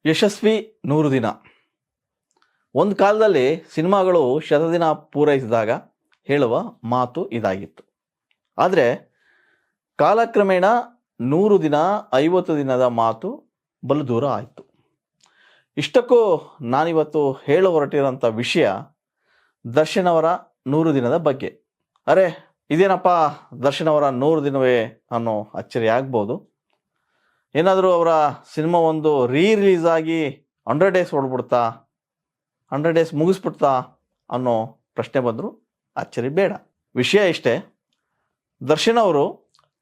ಯಶಸ್ವಿ 100 ದಿನ. ಒಂದು ಕಾಲದಲ್ಲಿ ಸಿನಿಮಾಗಳು ಶತದಿನ ಪೂರೈಸಿದಾಗ ಹೇಳುವ ಮಾತು ಇದಾಗಿತ್ತು. ಆದರೆ ಕಾಲಕ್ರಮೇಣ 100 ದಿನ 50 ದಿನದ ಮಾತು ಬಲು ದೂರ ಆಯಿತು. ಇಷ್ಟಕ್ಕೂ ನಾನಿವತ್ತು ಹೇಳ ಹೊರಟಿರೋಂಥ ವಿಷಯ ದರ್ಶನ್ ಅವರ 100 ದಿನದ ಬಗ್ಗೆ. ಅರೆ ಇದೇನಪ್ಪ ದರ್ಶನ್ ಅವರ 100 ದಿನವೇ ಅನ್ನೋ ಅಚ್ಚರಿ ಆಗ್ಬೋದು. ಏನಾದರೂ ಅವರ ಸಿನಿಮಾ ಒಂದು ರಿಲೀಸ್ ಆಗಿ 100 ಡೇಸ್ ಹೊಡ್ಬಿಡ್ತಾ, 100 ಡೇಸ್ ಮುಗಿಸ್ಬಿಡ್ತಾ ಅನ್ನೋ ಪ್ರಶ್ನೆ ಬಂದರೂ ಅಚ್ಚರಿ ಬೇಡ. ವಿಷಯ ಇಷ್ಟೇ, ದರ್ಶನ್ ಅವರು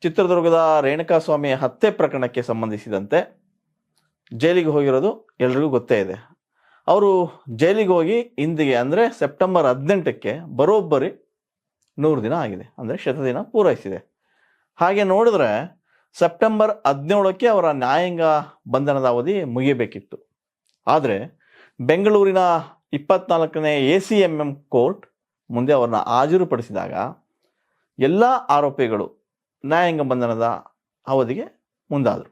ಚಿತ್ರದುರ್ಗದ ರೇಣುಕಾಸ್ವಾಮಿ ಹತ್ಯೆ ಪ್ರಕರಣಕ್ಕೆ ಸಂಬಂಧಿಸಿದಂತೆ ಜೈಲಿಗೆ ಹೋಗಿರೋದು ಎಲ್ರಿಗೂ ಗೊತ್ತೇ ಇದೆ. ಅವರು ಜೈಲಿಗೆ ಹೋಗಿ ಇಂದಿಗೆ ಅಂದರೆ ಸೆಪ್ಟೆಂಬರ್ 18ಕ್ಕೆ ಬರೋಬ್ಬರಿ 100 ದಿನ ಆಗಿದೆ, ಅಂದರೆ ಶತದಿನ ಪೂರೈಸಿದೆ. ಹಾಗೆ ನೋಡಿದ್ರೆ ಸೆಪ್ಟೆಂಬರ್ 17ಕ್ಕೆ ಅವರ ನ್ಯಾಯಾಂಗ ಬಂಧನದ ಅವಧಿ ಮುಗಿಯಬೇಕಿತ್ತು. ಆದರೆ ಬೆಂಗಳೂರಿನ 24ನೇ ACMM ಕೋರ್ಟ್ ಮುಂದೆ ಅವರನ್ನ ಹಾಜರುಪಡಿಸಿದಾಗ ಎಲ್ಲ ಆರೋಪಿಗಳು ನ್ಯಾಯಾಂಗ ಬಂಧನದ ಅವಧಿಗೆ ಮುಂದಾದರು.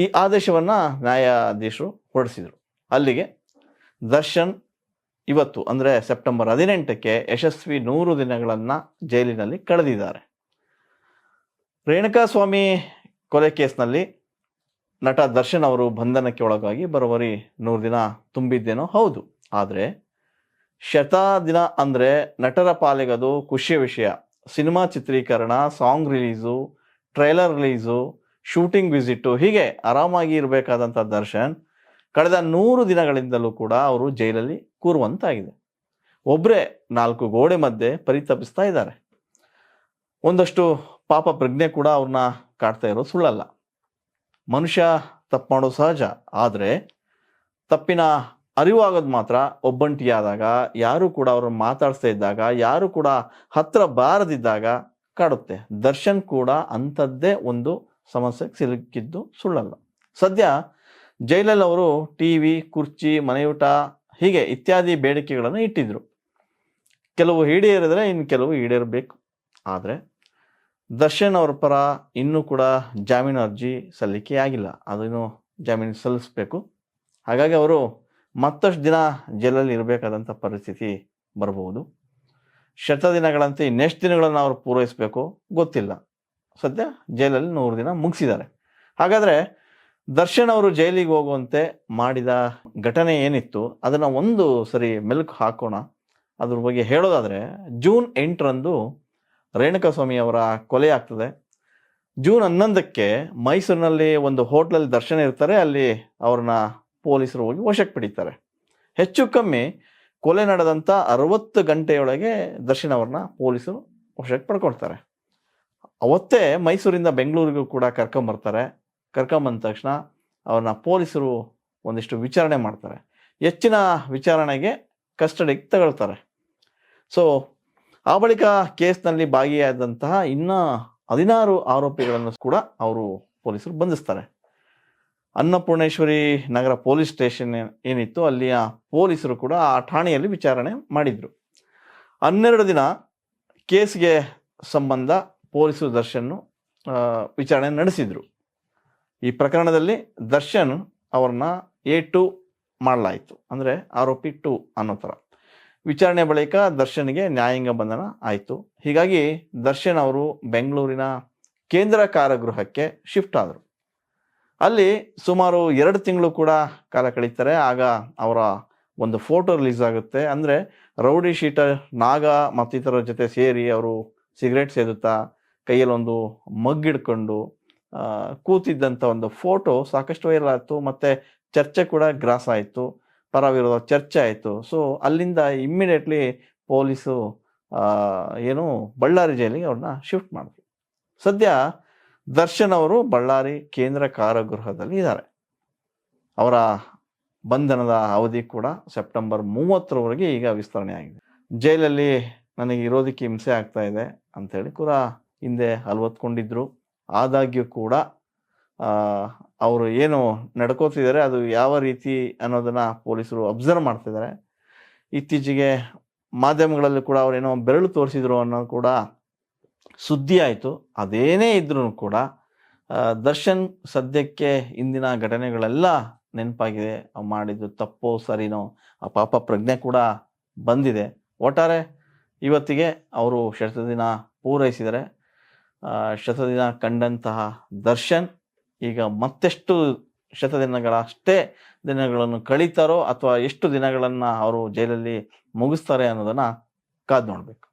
ಈ ಆದೇಶವನ್ನು ನ್ಯಾಯಾಧೀಶರು ಹೊರಡಿಸಿದರು. ಅಲ್ಲಿಗೆ ದರ್ಶನ್ ಇವತ್ತು ಅಂದರೆ ಸೆಪ್ಟೆಂಬರ್ 18ಕ್ಕೆ ಯಶಸ್ವಿ 100 ದಿನಗಳನ್ನು ಜೈಲಿನಲ್ಲಿ ಕಳೆದಿದ್ದಾರೆ. ರೇಣುಕಾಸ್ವಾಮಿ ಕೊಲೆ ಕೇಸ್ನಲ್ಲಿ ನಟ ದರ್ಶನ್ ಅವರು ಬಂಧನಕ್ಕೆ ಒಳಗಾಗಿ ಬರೋಬ್ಬರಿ 100 ದಿನ ತುಂಬಿದ್ದೇನೋ ಹೌದು. ಆದರೆ ದಿನ ಅಂದರೆ ನಟರ ಪಾಲಿಗದು ಖುಷಿಯ ವಿಷಯ. ಸಿನಿಮಾ ಚಿತ್ರೀಕರಣ, song release, trailer release, shooting visit, ಹೀಗೆ ಆರಾಮಾಗಿ ಇರಬೇಕಾದಂಥ ದರ್ಶನ್ ಕಳೆದ 100 ದಿನಗಳಿಂದಲೂ ಕೂಡ ಅವರು ಜೈಲಲ್ಲಿ ಕೂರುವಂತಾಗಿದೆ. ಒಬ್ಬರೇ 4 ಗೋಡೆ ಮಧ್ಯೆ ಪರಿತಪಿಸ್ತಾ ಇದ್ದಾರೆ. ಒಂದಷ್ಟು ಪಾಪ ಪ್ರಜ್ಞೆ ಕೂಡ ಅವ್ರನ್ನ ಕಾಡ್ತಾ ಇರೋದು ಸುಳ್ಳಲ್ಲ. ಮನುಷ್ಯ ತಪ್ಪು ಮಾಡೋದು ಸಹಜ. ಆದರೆ ತಪ್ಪಿನ ಅರಿವು ಆಗೋದು ಮಾತ್ರ ಒಬ್ಬಂಟಿಯಾದಾಗ, ಯಾರು ಕೂಡ ಅವ್ರನ್ನ ಮಾತಾಡಿಸ್ತಾ ಇದ್ದಾಗ, ಯಾರು ಕೂಡ ಹತ್ರ ಬಾರದಿದ್ದಾಗ ಕಾಡುತ್ತೆ. ದರ್ಶನ್ ಕೂಡ ಅಂಥದ್ದೇ ಒಂದು ಸಮಸ್ಯೆಗೆ ಸಿಲುಕಿದ್ದು ಸುಳ್ಳಲ್ಲ. ಸದ್ಯ ಜೈಲಲ್ಲಿ ಅವರು TV, ಕುರ್ಚಿ, ಮನೆಯೂಟ ಹೀಗೆ ಇತ್ಯಾದಿ ಬೇಡಿಕೆಗಳನ್ನು ಇಟ್ಟಿದ್ರು. ಕೆಲವು ಈಡೇರಿದ್ರೆ ಇನ್ನು ಕೆಲವು ಈಡೇರಬೇಕು. ಆದರೆ ದರ್ಶನ್ ಅವ್ರ ಪರ ಇನ್ನೂ ಕೂಡ ಜಾಮೀನು ಅರ್ಜಿ ಸಲ್ಲಿಕೆ ಆಗಿಲ್ಲ. ಅದನ್ನು ಜಾಮೀನು ಸಲ್ಲಿಸಬೇಕು. ಹಾಗಾಗಿ ಅವರು ಮತ್ತಷ್ಟು ದಿನ ಜೈಲಲ್ಲಿ ಇರಬೇಕಾದಂಥ ಪರಿಸ್ಥಿತಿ ಬರಬಹುದು. ಶತದಿನಗಳಂತೆ ಇನ್ನೆಷ್ಟು ದಿನಗಳನ್ನು ಅವರು ಪೂರೈಸಬೇಕು ಗೊತ್ತಿಲ್ಲ. ಸದ್ಯ ಜೈಲಲ್ಲಿ 100 ದಿನ ಮುಗಿಸಿದ್ದಾರೆ. ಹಾಗಾದರೆ ದರ್ಶನ್ ಅವರು ಜೈಲಿಗೆ ಹೋಗುವಂತೆ ಮಾಡಿದ ಘಟನೆ ಏನಿತ್ತು ಅದನ್ನು ಒಂದು ಸರಿ ಮೆಲುಕು ಹಾಕೋಣ. ಅದ್ರ ಬಗ್ಗೆ ಹೇಳೋದಾದರೆ, ಜೂನ್ 8ರಂದು ರೇಣುಕಾಸ್ವಾಮಿ ಅವರ ಕೊಲೆ ಆಗ್ತದೆ. ಜೂನ್ 11ಕ್ಕೆ ಮೈಸೂರಿನಲ್ಲಿ ಒಂದು ಹೋಟ್ಲಲ್ಲಿ ದರ್ಶನ್ ಇರ್ತಾರೆ. ಅಲ್ಲಿ ಅವ್ರನ್ನ ಪೊಲೀಸರು ಹೋಗಿ ವಶಕ್ಕೆ ಪಡಿತಾರೆ. ಹೆಚ್ಚು ಕಮ್ಮಿ ಕೊಲೆ ನಡೆದಂಥ 60 ಗಂಟೆಯೊಳಗೆ ದರ್ಶನ್ ಅವ್ರನ್ನ ಪೊಲೀಸರು ವಶಕ್ಕೆ ಪಡ್ಕೊಳ್ತಾರೆ. ಅವತ್ತೇ ಮೈಸೂರಿಂದ ಬೆಂಗಳೂರಿಗೂ ಕೂಡ ಕರ್ಕೊಂಬರ್ತಾರೆ. ಕರ್ಕೊಂಬಂದ ತಕ್ಷಣ ಅವ್ರನ್ನ ಪೊಲೀಸರು ಒಂದಿಷ್ಟು ವಿಚಾರಣೆ ಮಾಡ್ತಾರೆ. ಹೆಚ್ಚಿನ ವಿಚಾರಣೆಗೆ ಕಸ್ಟಡಿಗೆ ತಗೊಳ್ತಾರೆ. ಸೊ ಆ ಬಳಿಕ ಕೇಸ್ನಲ್ಲಿ ಭಾಗಿಯಾದಂತಹ ಇನ್ನೂ 16 ಆರೋಪಿಗಳನ್ನು ಕೂಡ ಅವರು ಪೊಲೀಸರು ಬಂಧಿಸ್ತಾರೆ. ಅನ್ನಪೂರ್ಣೇಶ್ವರಿ ನಗರ ಪೊಲೀಸ್ ಸ್ಟೇಷನ್ ಏನಿತ್ತು ಅಲ್ಲಿಯ ಪೊಲೀಸರು ಕೂಡ ಆ ಠಾಣೆಯಲ್ಲಿ ವಿಚಾರಣೆ ಮಾಡಿದರು. 12 ದಿನ ಕೇಸ್ಗೆ ಸಂಬಂಧ ಪೊಲೀಸರು ದರ್ಶನ್ ವಿಚಾರಣೆ ನಡೆಸಿದರು. ಈ ಪ್ರಕರಣದಲ್ಲಿ ದರ್ಶನ್ ಅವ್ರನ್ನ A2 ಮಾಡಲಾಯಿತು, ಅಂದರೆ ಆರೋಪಿ 2 ಅನ್ನೋ ಥರ. ವಿಚಾರಣೆ ಬಳಿಕ ದರ್ಶನ್ಗೆ ನ್ಯಾಯಾಂಗ ಬಂಧನ ಆಯಿತು. ಹೀಗಾಗಿ ದರ್ಶನ್ ಅವರು ಬೆಂಗಳೂರಿನ ಕೇಂದ್ರ ಕಾರಾಗೃಹಕ್ಕೆ ಶಿಫ್ಟ್ ಆದರು. ಅಲ್ಲಿ ಸುಮಾರು 2 ತಿಂಗಳು ಕೂಡ ಕಾಲ ಕಳೀತಾರೆ. ಆಗ ಅವರ ಒಂದು ಫೋಟೋ ರಿಲೀಸ್ ಆಗುತ್ತೆ. ಅಂದರೆ ರೌಡಿ ಶೀಟರ್ ನಾಗ ಮತ್ತಿತರ ಜೊತೆ ಸೇರಿ ಅವರು ಸಿಗರೇಟ್ ಸೇದುತ್ತಾ ಕೈಯಲ್ಲಿ ಒಂದು ಮಗ್ ಹಿಡ್ಕೊಂಡು ಕೂತಿದ್ದಂಥ ಒಂದು ಫೋಟೋ ಸಾಕಷ್ಟು ವೈರಲ್ ಆಯಿತು. ಮತ್ತು ಚರ್ಚೆ ಕೂಡ ಗ್ರಾಸ್ ಆಯಿತು, ಪರ ವಿರೋಧ ಚರ್ಚೆ ಆಯಿತು. ಸೊ ಅಲ್ಲಿಂದ ಇಮ್ಮಿಡಿಯೇಟ್ಲಿ ಪೊಲೀಸು ಬಳ್ಳಾರಿ ಜೈಲಿಗೆ ಅವ್ರನ್ನ ಶಿಫ್ಟ್ ಮಾಡಿದ್ರು. ಸದ್ಯ ದರ್ಶನ್ ಅವರು ಬಳ್ಳಾರಿ ಕೇಂದ್ರ ಕಾರಾಗೃಹದಲ್ಲಿ ಇದ್ದಾರೆ. ಅವರ ಬಂಧನದ ಅವಧಿ ಕೂಡ ಸೆಪ್ಟೆಂಬರ್ 30ರವರೆಗೆ ಈಗ ವಿಸ್ತರಣೆ ಆಗಿದೆ. ಜೈಲಲ್ಲಿ ನನಗೆ ಇರೋದಕ್ಕೆ ಹಿಂಸೆ ಆಗ್ತಾ ಇದೆ ಅಂಥೇಳಿ ಕೂಡ ಹಿಂದೆ ಅಲ್ವತ್ಕೊಂಡಿದ್ರು. ಆದಾಗ್ಯೂ ಕೂಡ ಅವರು ಏನು ನಡ್ಕೋತಿದ್ದಾರೆ ಅದು ಯಾವ ರೀತಿ ಅನ್ನೋದನ್ನು ಪೊಲೀಸರು ಅಬ್ಸರ್ವ್ ಮಾಡ್ತಿದ್ದಾರೆ. ಇತ್ತೀಚೆಗೆ ಮಾಧ್ಯಮಗಳಲ್ಲಿ ಕೂಡ ಅವರೇನೋ ಬೆರಳು ತೋರಿಸಿದ್ರು ಅನ್ನೋ ಕೂಡ ಸುದ್ದಿ ಆಯಿತು. ಅದೇನೇ ಇದ್ರೂ ಕೂಡ ದರ್ಶನ್ ಸದ್ಯಕ್ಕೆ ಇಂದಿನ ಘಟನೆಗಳೆಲ್ಲ ನೆನಪಾಗಿದೆ. ಅವ್ರು ಮಾಡಿದ್ದು ತಪ್ಪೋ ಸರಿನೋ ಆ ಪಾಪ ಪ್ರಜ್ಞೆ ಕೂಡ ಬಂದಿದೆ. ಒಟ್ಟಾರೆ ಇವತ್ತಿಗೆ ಅವರು ಶತದಿನ ಪೂರೈಸಿದರೆ. ಶತದಿನ ಕಂಡಂತಹ ದರ್ಶನ್ ಈಗ ಮತ್ತೆಷ್ಟು ಶತದಿನಗಳಷ್ಟೇ ದಿನಗಳನ್ನು ಕಳೀತಾರೋ ಅಥವಾ ಎಷ್ಟು ದಿನಗಳನ್ನು ಅವರು ಜೈಲಲ್ಲಿ ಮುಗಿಸ್ತಾರೆ ಅನ್ನೋದನ್ನು ಕಾದು ನೋಡಬೇಕು.